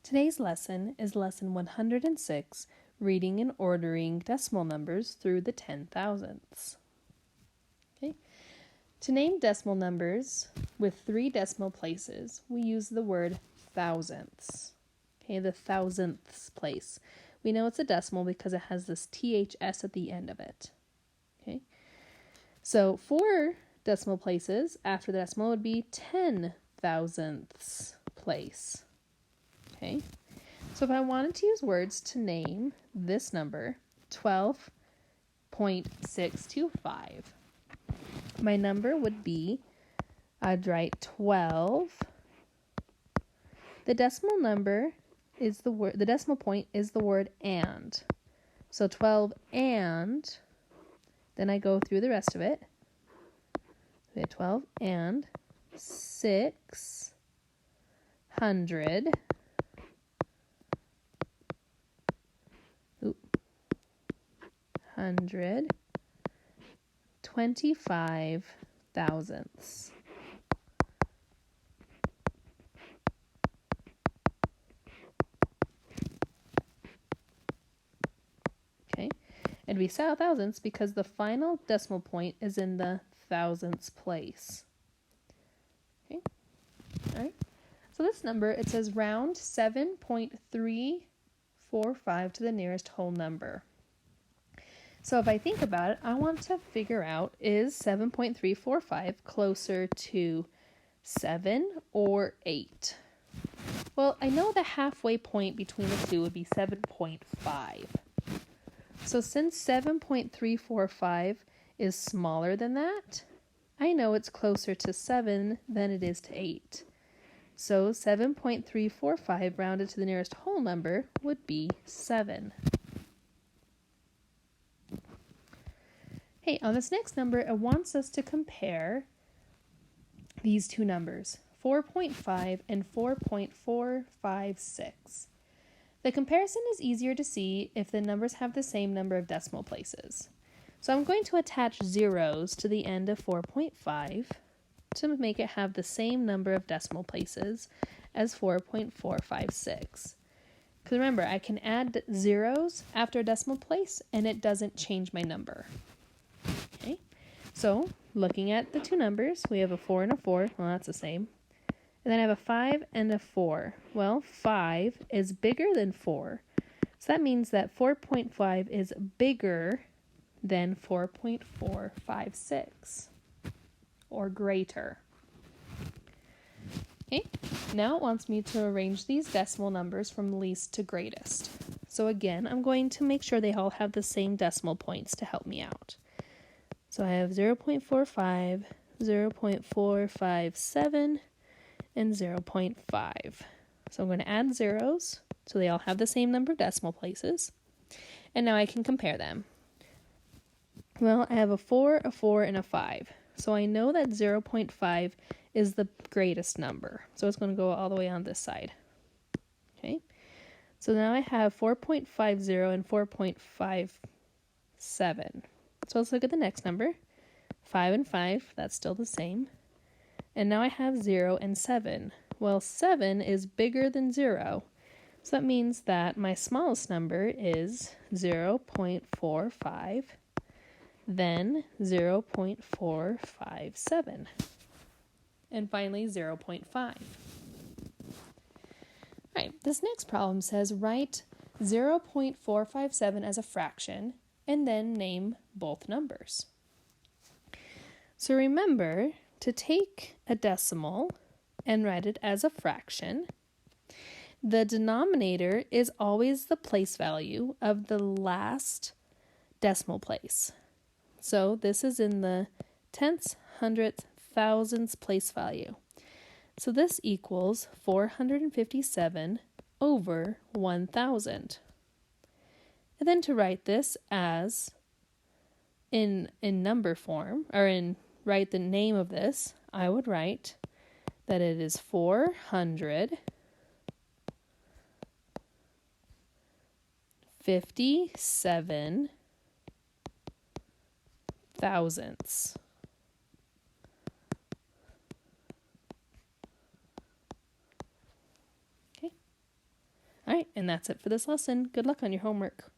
Today's lesson is lesson 106, reading and ordering decimal numbers through the 10,000ths. Okay. To name decimal numbers with 3 decimal places, we use the word thousandths. Okay, the thousandths place. We know it's a decimal because it has this THS at the end of it. Okay. So 4 decimal places after the decimal would be 10 thousandths place. Okay, so if I wanted to use words to name this number, 12.625, my number would be, I'd write 12. The decimal number is the decimal point is the word and. So 12 and, then I go through the rest of it. We have 12 and 600. 25 thousandths. Okay, and we saw thousandths because the final decimal point is in the thousandths place. Okay, all right. So this number, it says round 7.345 to the nearest whole number. So if I think about it, I want to figure out, is 7.345 closer to 7 or 8? Well, I know the halfway point between the two would be 7.5. So since 7.345 is smaller than that, I know it's closer to 7 than it is to 8. So 7.345 rounded to the nearest whole number would be 7. Hey, on this next number, it wants us to compare these two numbers, 4.5 and 4.456. The comparison is easier to see if the numbers have the same number of decimal places. So I'm going to attach zeros to the end of 4.5 to make it have the same number of decimal places as 4.456. Because remember, I can add zeros after a decimal place and it doesn't change my number. Okay, so looking at the two numbers, we have a 4 and a 4. Well, that's the same. And then I have a 5 and a 4. Well, 5 is bigger than 4. So that means that 4.5 is bigger than 4.456, or greater. Okay, now it wants me to arrange these decimal numbers from least to greatest. So again, I'm going to make sure they all have the same decimal points to help me out. So I have 0.45, 0.457, and 0.5. So I'm going to add zeros so they all have the same number of decimal places. And now I can compare them. Well, I have a 4, and a 5. So I know that 0.5 is the greatest number. So it's going to go all the way on this side. Okay. So now I have 4.50 and 4.57. So let's look at the next number. 5 and 5, that's still the same. And now I have 0 and 7. Well, 7 is bigger than 0. So that means that my smallest number is 0.45, then 0.457, and finally 0.5. All right, this next problem says write 0.457 as a fraction and then name both numbers. So remember to take a decimal and write it as a fraction. The denominator is always the place value of the last decimal place. So this is in the tenths, hundredths, thousandths place value. So this equals 457 over 1,000. And then to write this as in number form, or write the name of this, I would write that it is 457 thousandths. Okay. And that's it for this lesson. Good luck on your homework.